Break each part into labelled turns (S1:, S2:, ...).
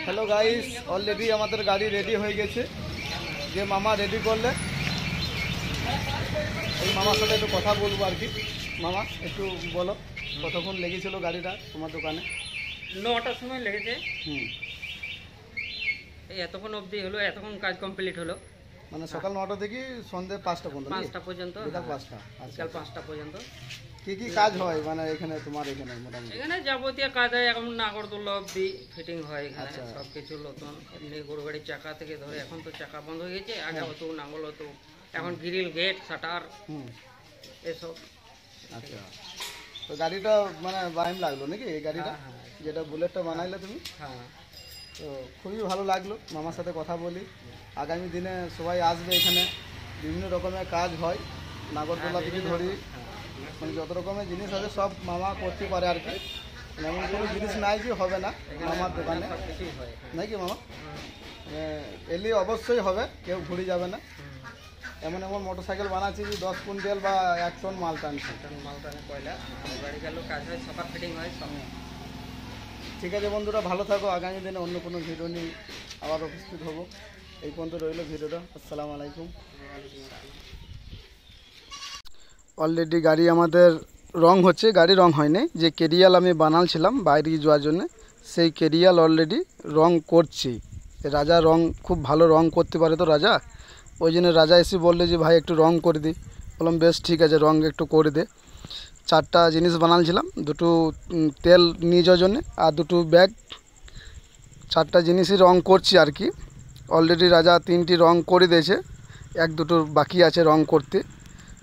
S1: Hello guys, already আমাদের গাড়ি ready হয়ে গেছে। যে মামা রেডি করলে এই মামার সাথে একটু কথা বলবো আর কি। মামা একটু বলো কতক্ষণ লেগেছিল গাড়িটা তোমার দোকানে?
S2: 9টার সময় লেগেছে।
S1: এই
S2: এতক্ষণ অবধি হলো, এতক্ষণ কাজ কমপ্লিট হলো।
S1: মানে সকাল 9টা থেকে সন্ধ্যে 5টা পর্যন্ত?
S2: 5টা পর্যন্ত,
S1: বিকাল 5টা।
S2: বিকাল 5টা পর্যন্ত।
S1: কি কি কাজ হয় মানে এখানে তোমার এখানে? মোটামুটি
S2: এখানে যাবতীয় কাজ হয়, এখন নাগরদোল্লা অবধি ফিটিং হয় এখানে। সব কিছু নতুন, এমনি গরু গাড়ির চাকা থেকে ধরে, এখন তো চাকা বন্ধ হয়ে গেছে, আগে হতো নাঙ্গল হতো, এখন গ্রিল, গেট, শাটার এসব।
S1: আচ্ছা, তো গাড়িটা মানে বাইম লাগলো নাকি এই গাড়িটা? যেটা বুলেটটা বানাইলে তুমি?
S2: হ্যাঁ,
S1: তো খুবই ভালো লাগলো মামার সাথে কথা বলি। আগামী দিনে সবাই আসবে এখানে, বিভিন্ন রকমের কাজ হয়, নাগরদোলা থেকে ধরি, মানে যত রকমের জিনিস আছে সব মামা করতে পারে আর কি। এমন কোনো জিনিস নাই যে হবে না মামার দোকানে, নাকি মামা? এলে অবশ্যই হবে, কেউ ঘুরে যাবে না। এমন এমন মোটরসাইকেল বানাচ্ছি যে 10 কুইন্টাল বা 1 টন মাল টানছে।
S2: মাল টানে কয়লা, গাড়ি গেল কাজ হয়, সকাল ফিটিং হয় সব।
S1: ঠিক আছে বন্ধুরা, ভালো থাকো। আগামী দিনে অন্য কোনো ভিডিও নিয়ে আবার উপস্থিত হব। এই পর্যন্ত রইল ভিডিওটা। আসসালামু আলাইকুম। অলরেডি গাড়ি আমাদের রং হচ্ছে, গাড়ি রং হয়নি। যে কেরিয়াল আমি বানালছিলাম বাইরে যাওয়ার জন্য, সেই কেরিয়াল অলরেডি রং করছি। রাজা রং খুব ভালো রং করতে পারে তো রাজা, ওই জন্য রাজা এসে বললে যে ভাই একটু রং করে দিই। বললাম বেশ ঠিক আছে, রং একটু করে দে। 4টা জিনিস বানালছিলাম, দুটো তেল নিয়ে যাওয়ার জন্যে আর দুটো ব্যাগ। 4টা জিনিসই রং করছি আর কি। অলরেডি রাজা 3টি রং করে দিয়েছে, 1-2 বাকি আছে রং করতে।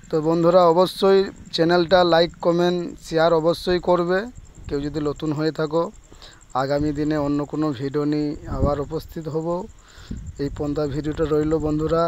S1: তো বন্ধুরা অবশ্যই চ্যানেলটা লাইক, কমেন্ট, শেয়ার অবশ্যই করবে কেউ যদি নতুন হয়ে থাকো। আগামী দিনে অন্য কোনো ভিডিও নিয়ে আবার উপস্থিত হব। এই পর্যন্ত ভিডিওটা রইল বন্ধুরা।